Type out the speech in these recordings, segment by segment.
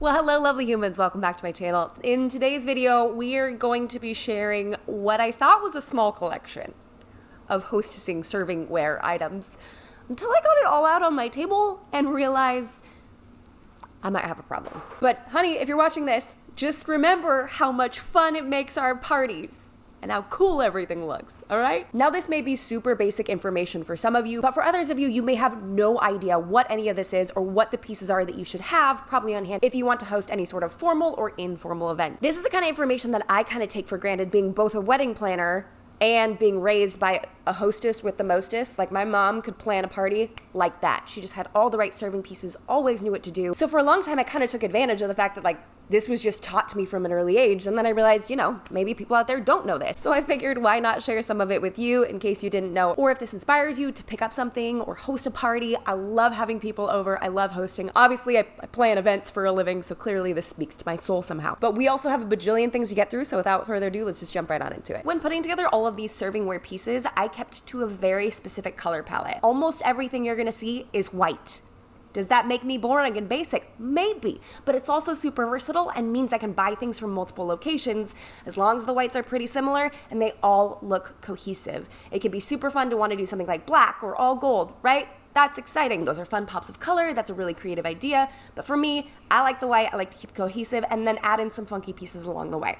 Well, hello lovely humans, welcome back to my channel. In today's video, we are going to be sharing what I thought was a small collection of hostessing servingware items until I got it all out on my table and realized I might have a problem. But honey, if you're watching this, just remember how much fun it makes our parties and how cool everything looks, all right? Now this may be super basic information for some of you, but for others of you, you may have no idea what any of this is or what the pieces are that you should have probably on hand if you want to host any sort of formal or informal event. This is the kind of information that I kind of take for granted, being both a wedding planner and being raised by a hostess with the mostest. Like my mom could plan a party like that. She just had all the right serving pieces, always knew what to do. So for a long time, I kind of took advantage of the fact that this was just taught to me from an early age. And then I realized, maybe people out there don't know this. So I figured why not share some of it with you in case you didn't know, or if this inspires you to pick up something or host a party. I love having people over. I love hosting. Obviously, I plan events for a living, so clearly this speaks to my soul somehow. But we also have a bajillion things to get through, so without further ado, let's just jump right on into it. When putting together all of these servingware pieces, I kept to a very specific color palette. Almost everything you're gonna see is white. Does that make me boring and basic? Maybe, but it's also super versatile and means I can buy things from multiple locations as long as the whites are pretty similar and they all look cohesive. It can be super fun to want to do something like black or all gold, right? That's exciting. Those are fun pops of color. That's a really creative idea. But for me, I like the white. I like to keep it cohesive and then add in some funky pieces along the way.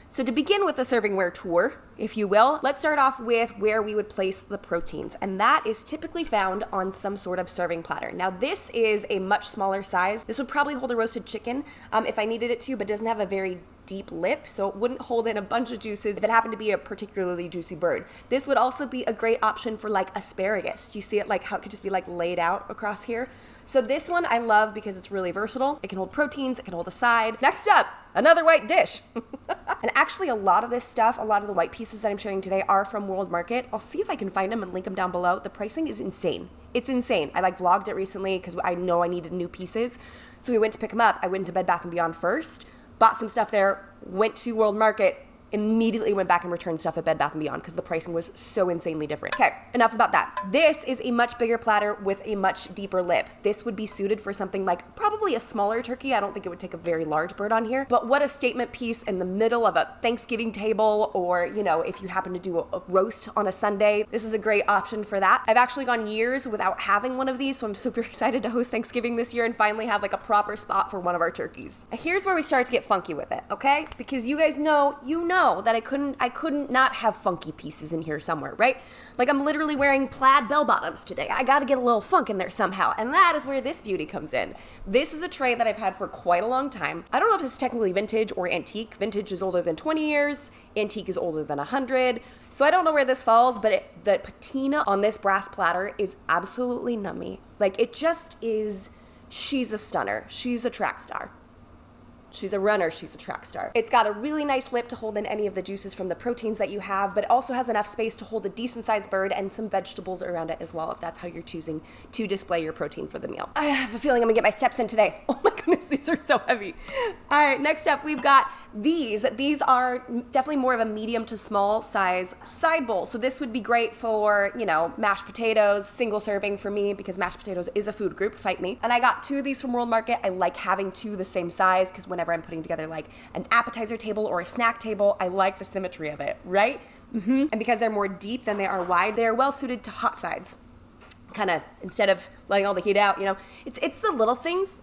So to begin with the servingware tour, if you will, let's start off with where we would place the proteins. And that is typically found on some sort of serving platter. Now this is a much smaller size. This would probably hold a roasted chicken if I needed it to, but doesn't have a very deep lip, so it wouldn't hold in a bunch of juices if it happened to be a particularly juicy bird. This would also be a great option for asparagus. Do you see it how it could just be laid out across here? So this one I love because it's really versatile. It can hold proteins, it can hold a side. Next up, another white dish. And actually a lot of this stuff, a lot of the white pieces that I'm showing today are from World Market. I'll see if I can find them and link them down below. The pricing is insane. It's insane. I vlogged it recently because I know I needed new pieces. So we went to pick them up. I went to Bed Bath & Beyond first, bought some stuff there, went to World Market, immediately went back and returned stuff at Bed Bath & Beyond because the pricing was so insanely different. Okay, enough about that. This is a much bigger platter with a much deeper lip. This would be suited for something like probably a smaller turkey. I don't think it would take a very large bird on here, but what a statement piece in the middle of a Thanksgiving table, or if you happen to do a roast on a Sunday, this is a great option for that. I've actually gone years without having one of these, so I'm super excited to host Thanksgiving this year and finally have a proper spot for one of our turkeys. Here's where we start to get funky with it, okay? Because you guys know, that I couldn't not have funky pieces in here somewhere, right? I'm literally wearing plaid bell bottoms today. I gotta get a little funk in there somehow, and that is where this beauty comes in. This is a tray that I've had for quite a long time. I don't know if this is technically vintage or antique. Vintage is older than 20 years, antique is older than 100, so I don't know where this falls, but the patina on this brass platter is absolutely nummy. It just is, she's a stunner. She's a track star. She's a runner, she's a track star. It's got a really nice lip to hold in any of the juices from the proteins that you have, but it also has enough space to hold a decent sized bird and some vegetables around it as well, if that's how you're choosing to display your protein for the meal. I have a feeling I'm gonna get my steps in today. Oh my goodness, these are so heavy. All right, next up we've got these. These are definitely more of a medium to small size side bowl. So this would be great for, mashed potatoes, single serving for me because mashed potatoes is a food group, fight me. And I got 2 of these from World Market. I like having 2 the same size because whenever I'm putting together an appetizer table or a snack table, I like the symmetry of it, right? And because they're more deep than they are wide, they're well suited to hot sides. Kind of, instead of letting all the heat out, it's the little things.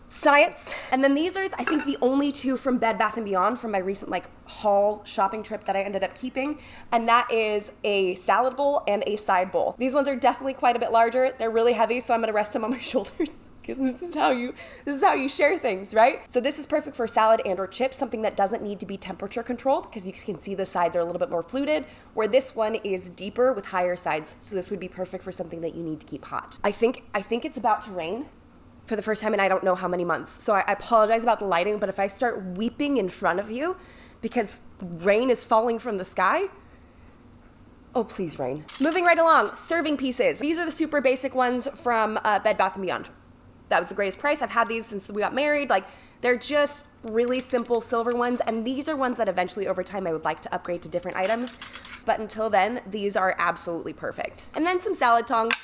Science. And then these are, I think, the only 2 from Bed Bath & Beyond from my recent haul shopping trip that I ended up keeping, and that is a salad bowl and a side bowl. These ones are definitely quite a bit larger. They're really heavy, so I'm gonna rest them on my shoulders because this is how you share things, right? So this is perfect for salad and or chips, something that doesn't need to be temperature controlled because you can see the sides are a little bit more fluted, where this one is deeper with higher sides. So this would be perfect for something that you need to keep hot. I think it's about to rain for the first time in I don't know how many months. So I apologize about the lighting, but if I start weeping in front of you because rain is falling from the sky, oh, please rain. Moving right along, serving pieces. These are the super basic ones from Bed Bath & Beyond. That was the greatest price. I've had these since we got married. They're just really simple silver ones, and these are ones that eventually over time I would like to upgrade to different items. But until then, these are absolutely perfect. And then some salad tongs.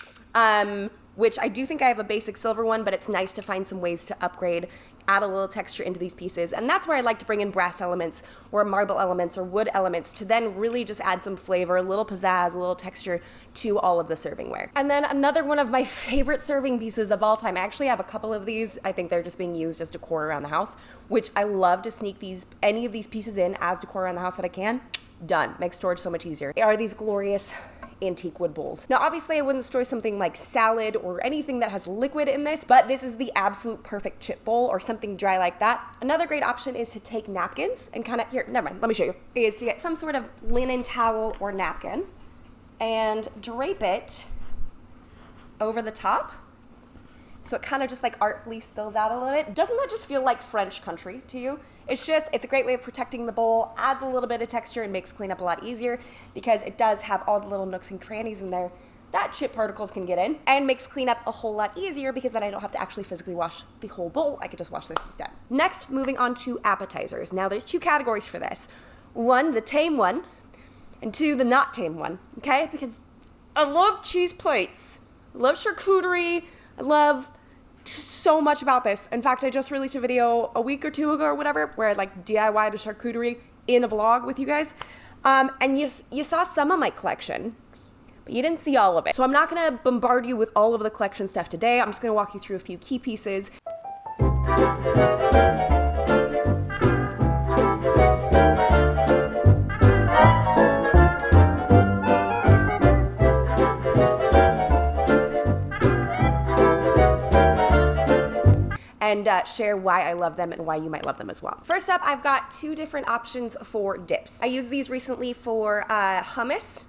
which I do think I have a basic silver one, but it's nice to find some ways to upgrade add a little texture into these pieces. And that's where I like to bring in brass elements or marble elements or wood elements to then really just add some flavor, a little pizzazz, a little texture to all of the servingware. And then another one of my favorite serving pieces of all time, I actually have a couple of these. I think they're just being used as decor around the house, which I love to sneak any of these pieces in as decor around the house that I can. Done. Makes storage so much easier. They are these glorious antique wood bowls. Now, obviously, I wouldn't store something like salad or anything that has liquid in this, but this is the absolute perfect chip bowl or something dry like that. Another great option is to take napkins and kind of, here, never mind, let me show you, is to get some sort of linen towel or napkin and drape it over the top. So it kind of just like artfully spills out a little bit. Doesn't that just feel like French country to you? It's a great way of protecting the bowl, adds a little bit of texture and makes cleanup a lot easier because it does have all the little nooks and crannies in there that chip particles can get in, and makes cleanup a whole lot easier because then I don't have to actually physically wash the whole bowl. I could just wash this instead. Next, moving on to appetizers. Now there's two categories for this. One, the tame one, and two, the not tame one, okay? Because I love cheese plates. I love charcuterie. I love so much about this. In fact, I just released a video a week or two ago or whatever where I like DIY'd a charcuterie in a vlog with you guys. And you saw some of my collection, but you didn't see all of it. So I'm not gonna bombard you with all of the collection stuff today. I'm just gonna walk you through a few key pieces. And share why I love them and why you might love them as well. First up, I've got two different options for dips. I used these recently for hummus.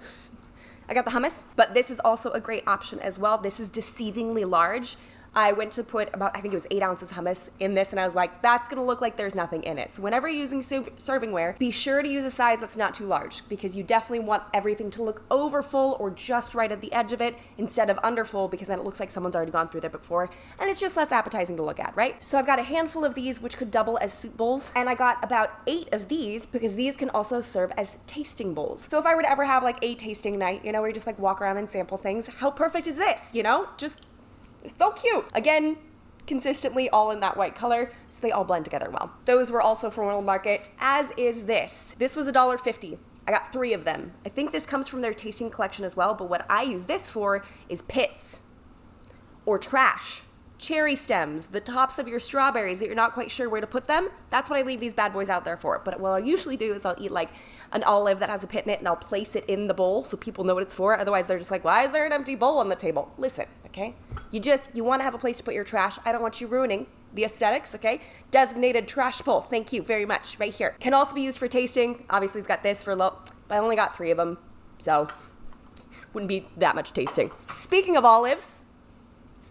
I got the hummus, but this is also a great option as well. This is deceivingly large. I went to put about, I think it was 8 ounces hummus in this, and I was like, that's gonna look like there's nothing in it. So whenever you're using servingware, be sure to use a size that's not too large because you definitely want everything to look over full or just right at the edge of it instead of under full, because then it looks like someone's already gone through there before and it's just less appetizing to look at, right? So I've got a handful of these which could double as soup bowls, and I got about 8 of these because these can also serve as tasting bowls. So if I were to ever have like a tasting night, where you just like walk around and sample things, how perfect is this, Just it's so cute. Again, consistently all in that white color, so they all blend together well. Those were also from World Market, as is this. This was $1.50. I got 3 of them. I think this comes from their tasting collection as well, but what I use this for is pits or trash. Cherry stems, the tops of your strawberries that you're not quite sure where to put them. That's what I leave these bad boys out there for. But what I'll usually do is I'll eat like an olive that has a pit in it and I'll place it in the bowl so people know what it's for. Otherwise they're just like, why is there an empty bowl on the table? Listen, okay? You want to have a place to put your trash. I don't want you ruining the aesthetics, okay? Designated trash bowl. Thank you very much. Right here. Can also be used for tasting. Obviously it's got this for low, but I only got 3 of them, so wouldn't be that much tasting. Speaking of olives,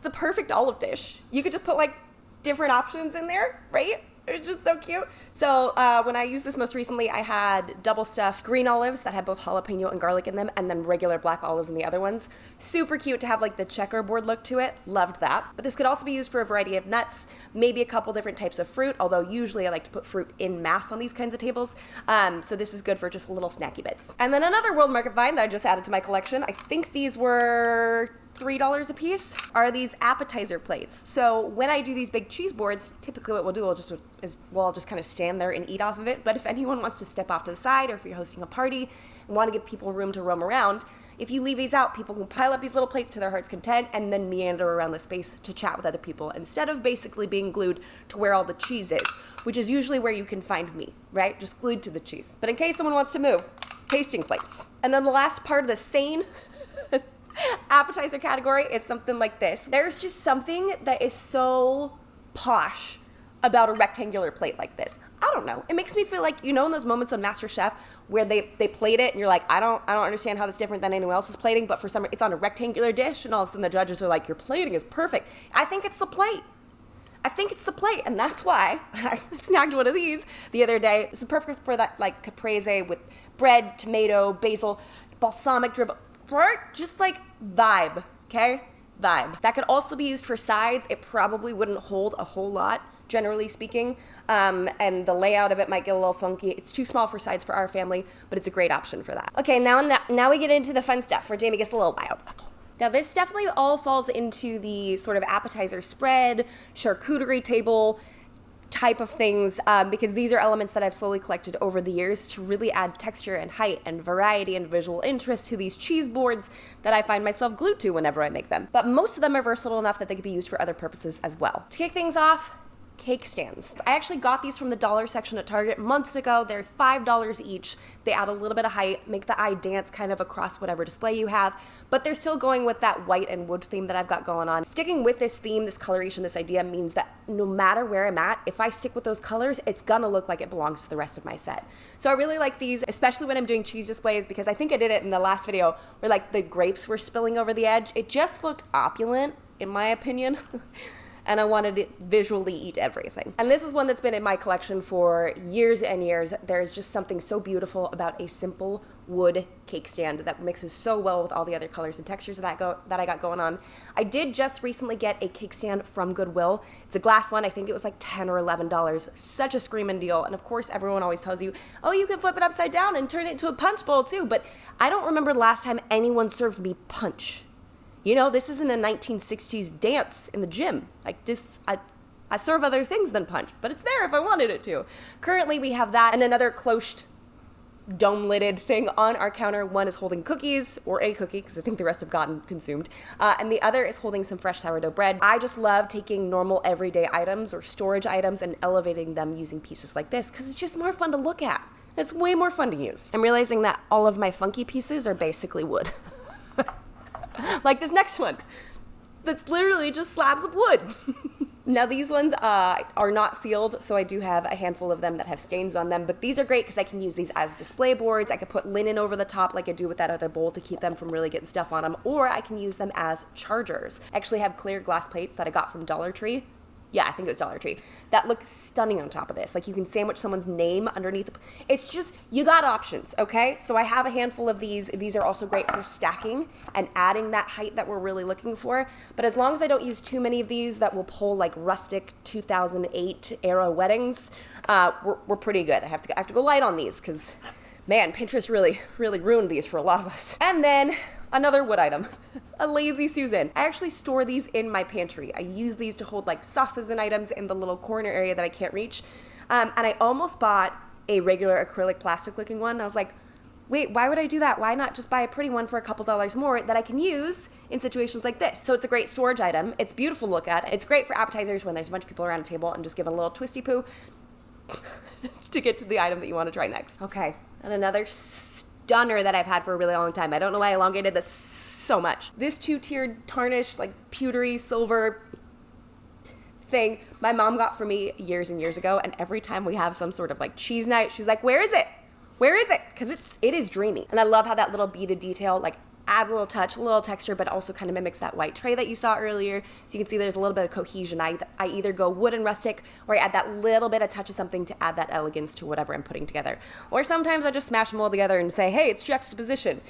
the perfect olive dish. You could just put like different options in there, right? It's just so cute. So when I used this most recently, I had double stuffed green olives that had both jalapeno and garlic in them, and then regular black olives in the other ones. Super cute to have like the checkerboard look to it. Loved that. But this could also be used for a variety of nuts, maybe a couple different types of fruit, although usually I like to put fruit in mass on these kinds of tables. So this is good for just little snacky bits. And then another World Market find that I just added to my collection, I think these were $3 a piece, are these appetizer plates. So when I do these big cheese boards, typically what we'll do I'll just kind of stand there and eat off of it. But if anyone wants to step off to the side, or if you're hosting a party and want to give people room to roam around, if you leave these out, people can pile up these little plates to their heart's content and then meander around the space to chat with other people instead of basically being glued to where all the cheese is, which is usually where you can find me, right? Just glued to the cheese. But in case someone wants to move, tasting plates. And then the last part of the sane appetizer category is something like this. There's just something that is so posh about a rectangular plate like this. I don't know. It makes me feel like, in those moments on MasterChef where they plate it and you're like, I don't understand how that's different than anyone else's plating, but for some reason it's on a rectangular dish and all of a sudden the judges are like, your plating is perfect. I think it's the plate. And that's why I snagged one of these the other day. This is perfect for that like caprese with bread, tomato, basil, balsamic drizzle. Just like vibe, okay? Vibe. That could also be used for sides. It probably wouldn't hold a whole lot, generally speaking, and the layout of it might get a little funky. It's too small for sides for our family, but it's a great option for that. Okay, now we get into the fun stuff where Jamie gets a little wild. Now this definitely all falls into the sort of appetizer spread, charcuterie table, type of things because these are elements that I've slowly collected over the years to really add texture and height and variety and visual interest to these cheese boards that I find myself glued to whenever I make them. But most of them are versatile enough that they could be used for other purposes as well. To kick things off, cake stands. I actually got these from the dollar section at Target months ago. They're $5 each. They add a little bit of height, make the eye dance kind of across whatever display you have, but they're still going with that white and wood theme that I've got going on. Sticking with this theme, this coloration, this idea means that no matter where I'm at, if I stick with those colors, it's gonna look like it belongs to the rest of my set. So I really like these, especially when I'm doing cheese displays, because I think I did it in the last video where like the grapes were spilling over the edge. It just looked opulent, in my opinion. And I wanted to visually eat everything. And this is one that's been in my collection for years and years. There's just something so beautiful about a simple wood cake stand that mixes so well with all the other colors and textures that I got going on. I did just recently get a cake stand from Goodwill. It's a glass one. I think it was like $10 or $11. Such a screaming deal. And of course, everyone always tells you, oh, you can flip it upside down and turn it into a punch bowl too. But I don't remember the last time anyone served me punch. You know, this isn't a 1960s dance in the gym. Like this, I serve other things than punch, but it's there if I wanted it to. Currently, we have that and another cloche dome-lidded thing on our counter. One is holding cookies, or a cookie, because I think the rest have gotten consumed. And the other is holding some fresh sourdough bread. I just love taking normal everyday items or storage items and elevating them using pieces like this, because it's just more fun to look at. It's way more fun to use. I'm realizing that all of my funky pieces are basically wood. Like this next one, that's literally just slabs of wood. Now these ones are not sealed, so I do have a handful of them that have stains on them, but these are great because I can use these as display boards. I could put linen over the top like I do with that other bowl to keep them from really getting stuff on them, or I can use them as chargers. I actually have clear glass plates that I got from Dollar Tree. Yeah, I think it was Dollar Tree. That looks stunning on top of this. Like you can sandwich someone's name underneath. It's just, you got options, okay? So I have a handful of these. These are also great for stacking and adding that height that we're really looking for. But as long as I don't use too many of these that will pull like rustic 2008 era weddings, we're pretty good. I have to go light on these because, man, Pinterest really ruined these for a lot of us. And then another wood item, a Lazy Susan. I actually store these in my pantry. I use these to hold like sauces and items in the little corner area that I can't reach. And I almost bought a regular acrylic plastic looking one. I was like, wait, why would I do that? Why not just buy a pretty one for a couple dollars more that I can use in situations like this? So it's a great storage item. It's beautiful to look at. It's great for appetizers when there's a bunch of people around a table and just give a little twisty poo to get to the item that you want to try next. Okay, and another stunner that I've had for a really long time. I don't know why I elongated this so much. This two-tiered tarnished, like pewtery silver thing my mom got for me years and years ago, and every time we have some sort of like cheese night, she's like, where is it? Where is it? Because it is dreamy. And I love how that little beaded detail like adds a little touch, a little texture, but also kind of mimics that white tray that you saw earlier. So you can see there's a little bit of cohesion. I either go wood and rustic, or I add that little bit of touch of something to add that elegance to whatever I'm putting together. Or sometimes I just smash them all together and say, hey, it's juxtaposition.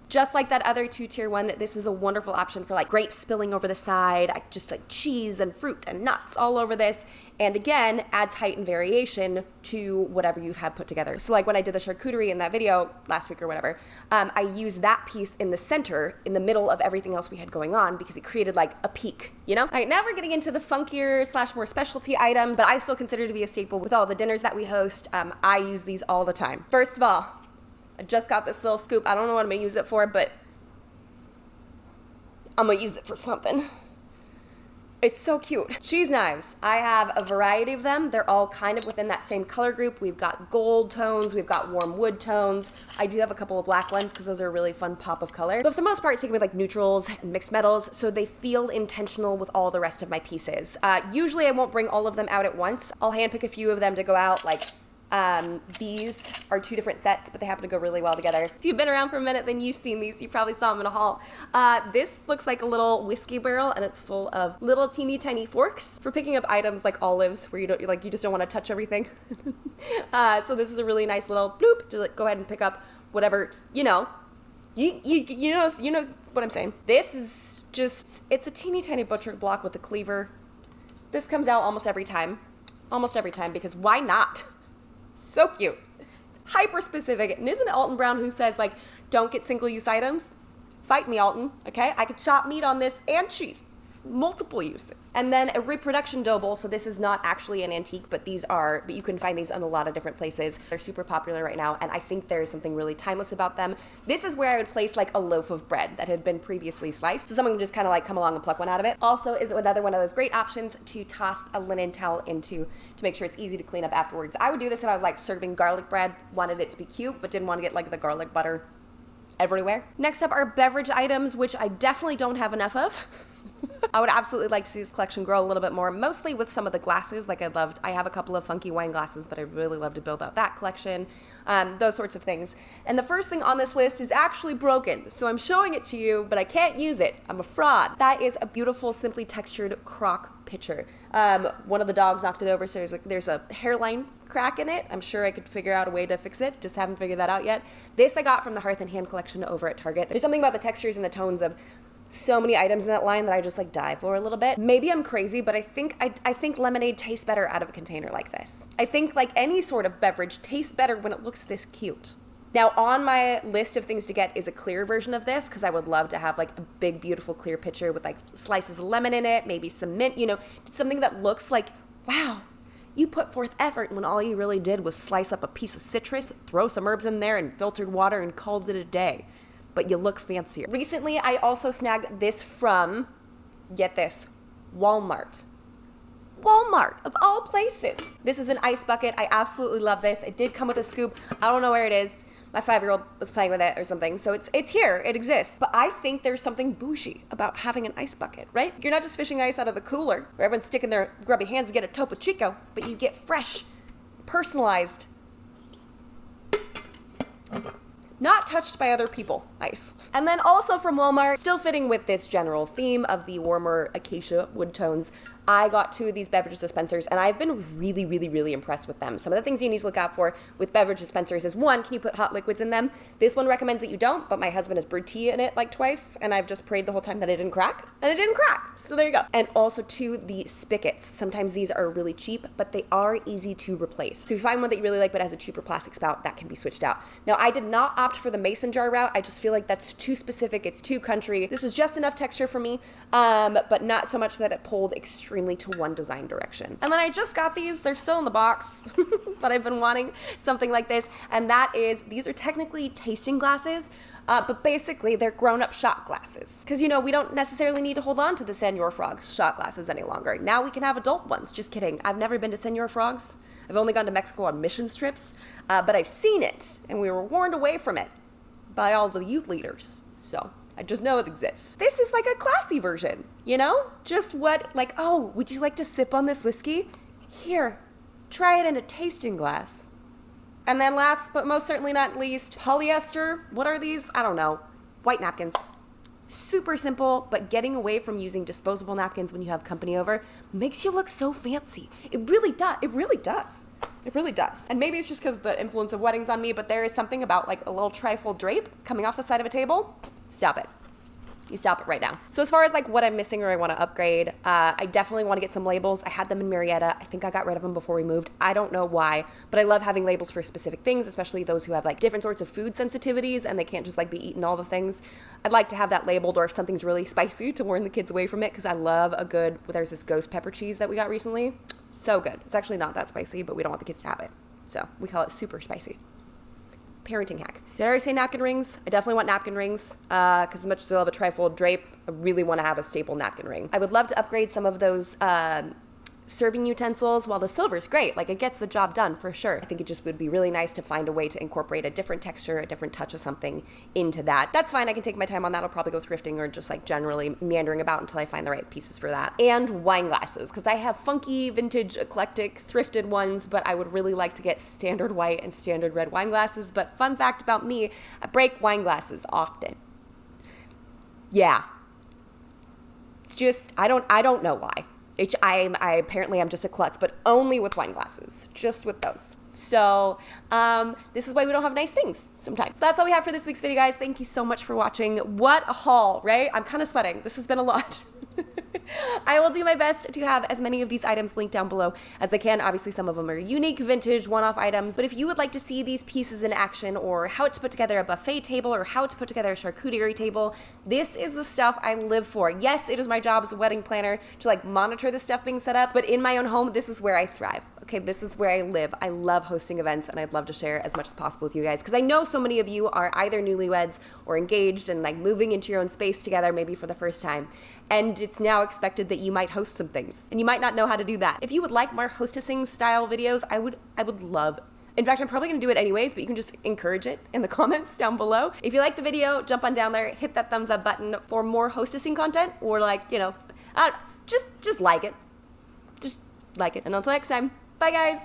Just like that other two-tier one, this is a wonderful option for like grapes spilling over the side, just like cheese and fruit and nuts all over this. And again, adds height and variation to whatever you have put together. So like when I did the charcuterie in that video last week or whatever, I used that piece in the center, in the middle of everything else we had going on, because it created like a peak, you know? All right, now we're getting into the funkier / more specialty items, but I still consider to be a staple with all the dinners that we host. I use these all the time. First of all, I just got this little scoop. I don't know what I'm gonna use it for, but I'm gonna use it for something. It's so cute. Cheese knives. I have a variety of them. They're all kind of within that same color group. We've got gold tones, we've got warm wood tones. I do have a couple of black ones because those are a really fun pop of color. But for the most part, sticking with like neutrals and mixed metals, so they feel intentional with all the rest of my pieces. Usually I won't bring all of them out at once. I'll handpick a few of them to go out, like these are two different sets, but they happen to go really well together. If you've been around for a minute, then you've seen these. You probably saw them in a haul. This looks like a little whiskey barrel, and it's full of little teeny tiny forks for picking up items like olives, where you just don't want to touch everything. So this is a really nice little bloop to like go ahead and pick up whatever, you know what I'm saying. This is just, it's a teeny tiny butchered block with a cleaver. This comes out almost every time, because why not? So cute. Hyper specific. And isn't it Alton Brown who says, like, don't get single-use items? Fight me, Alton, okay? I could chop meat on this and cheese. multiple uses. And then a reproduction dough bowl. So this is not actually an antique, but you can find these in a lot of different places. They're super popular right now, and I think there's something really timeless about them. This is where I would place like a loaf of bread that had been previously sliced. So someone can just kind of like come along and pluck one out of it. Also is another one of those great options to toss a linen towel into to make sure it's easy to clean up afterwards. I would do this if I was like serving garlic bread, wanted it to be cute, but didn't want to get like the garlic butter everywhere. Next up are beverage items, which I definitely don't have enough of. I would absolutely like to see this collection grow a little bit more, mostly with some of the glasses. Like I have a couple of funky wine glasses, but I'd really love to build out that collection, those sorts of things. And the first thing on this list is actually broken, so I'm showing it to you, but I can't use it. I'm a fraud. That is a beautiful, simply textured crock pitcher. One of the dogs knocked it over, so there's a hairline crack in it. I'm sure I could figure out a way to fix it, just haven't figured that out yet. This I got from the Hearth and Hand collection over at Target. There's something about the textures and the tones of so many items in that line that I just like die for a little bit. Maybe I'm crazy, but I think lemonade tastes better out of a container like this. I think like any sort of beverage tastes better when it looks this cute. Now on my list of things to get is a clear version of this, because I would love to have like a big beautiful clear pitcher with like slices of lemon in it, maybe some mint, something that looks like, wow, you put forth effort when all you really did was slice up a piece of citrus, throw some herbs in there and filtered water and called it a day. But you look fancier. Recently, I also snagged this from, get this, Walmart. Walmart, of all places. This is an ice bucket. I absolutely love this. It did come with a scoop. I don't know where it is. My 5-year-old was playing with it or something. So it's here, it exists. But I think there's something bougie about having an ice bucket, right? You're not just fishing ice out of the cooler where everyone's sticking their grubby hands to get a Topo Chico, but you get fresh, personalized, not touched by other people ice. And then also from Walmart, still fitting with this general theme of the warmer acacia wood tones, I got 2 of these beverage dispensers, and I've been really, really, really impressed with them. Some of the things you need to look out for with beverage dispensers is, 1, can you put hot liquids in them? This one recommends that you don't, but my husband has brewed tea in it like twice, and I've just prayed the whole time that it didn't crack, and it didn't crack. So there you go. And also 2, the spigots. Sometimes these are really cheap, but they are easy to replace. So if you find one that you really like but has a cheaper plastic spout, that can be switched out. Now, I did not opt for the mason jar route. I just feel like that's too specific. It's too country. This was just enough texture for me, but not so much that it pulled extremely to one design direction. And then I just got these. They're still in the box, but I've been wanting something like this. And that is, these are technically tasting glasses, but basically they're grown-up shot glasses. Because, we don't necessarily need to hold on to the Senor Frogs shot glasses any longer. Now we can have adult ones. Just kidding. I've never been to Senor Frogs. I've only gone to Mexico on mission trips, but I've seen it, and we were warned away from it by all the youth leaders. So I just know it exists. This is like a classy version, Just what, like, oh, would you like to sip on this whiskey? Here, try it in a tasting glass. And then last, but most certainly not least, polyester. What are these? I don't know. White napkins. Super simple, but getting away from using disposable napkins when you have company over makes you look so fancy. It really does. It really does. It really does. And maybe it's just because the influence of weddings on me, but there is something about like a little trifold drape coming off the side of a table. Stop it. You stop it right now. So as far as like what I'm missing or I want to upgrade, I definitely want to get some labels. I had them in Marietta. I think I got rid of them before we moved. I don't know why, but I love having labels for specific things, especially those who have like different sorts of food sensitivities and they can't just like be eating all the things. I'd like to have that labeled, or if something's really spicy, to warn the kids away from it, because I love a good, there's this ghost pepper cheese that we got recently. So good. It's actually not that spicy, but we don't want the kids to have it. So we call it super spicy. Parenting hack. Did I already say napkin rings? I definitely want napkin rings, because as much as I love a trifold drape, I really want to have a staple napkin ring. I would love to upgrade some of those serving utensils. While the silver's great, like it gets the job done for sure. I think it just would be really nice to find a way to incorporate a different texture, a different touch of something into that. That's fine. I can take my time on that. I'll probably go thrifting or just like generally meandering about until I find the right pieces for that. And wine glasses, because I have funky, vintage, eclectic, thrifted ones, but I would really like to get standard white and standard red wine glasses. But fun fact about me, I break wine glasses often. Yeah. It's just, I don't know why. I apparently am just a klutz, but only with wine glasses, just with those. So this is why we don't have nice things sometimes. So that's all we have for this week's video, guys. Thank you so much for watching. What a haul, right? I'm kind of sweating. This has been a lot. I will do my best to have as many of these items linked down below as I can. Obviously, some of them are unique, vintage, one-off items, but if you would like to see these pieces in action, or how to put together a buffet table, or how to put together a charcuterie table, this is the stuff I live for. Yes, it is my job as a wedding planner to like monitor the stuff being set up, but in my own home, this is where I thrive. Okay, this is where I live. I love hosting events, and I'd love to share as much as possible with you guys, because I know so many of you are either newlyweds or engaged and like moving into your own space together, maybe for the first time. And it's now expected that you might host some things, and you might not know how to do that. If you would like more hostessing style videos, I would love. In fact, I'm probably gonna do it anyways, but you can just encourage it in the comments down below. If you like the video, jump on down there, hit that thumbs up button for more hostessing content, or like, you know, just like it. Just like it. And until next time, bye guys.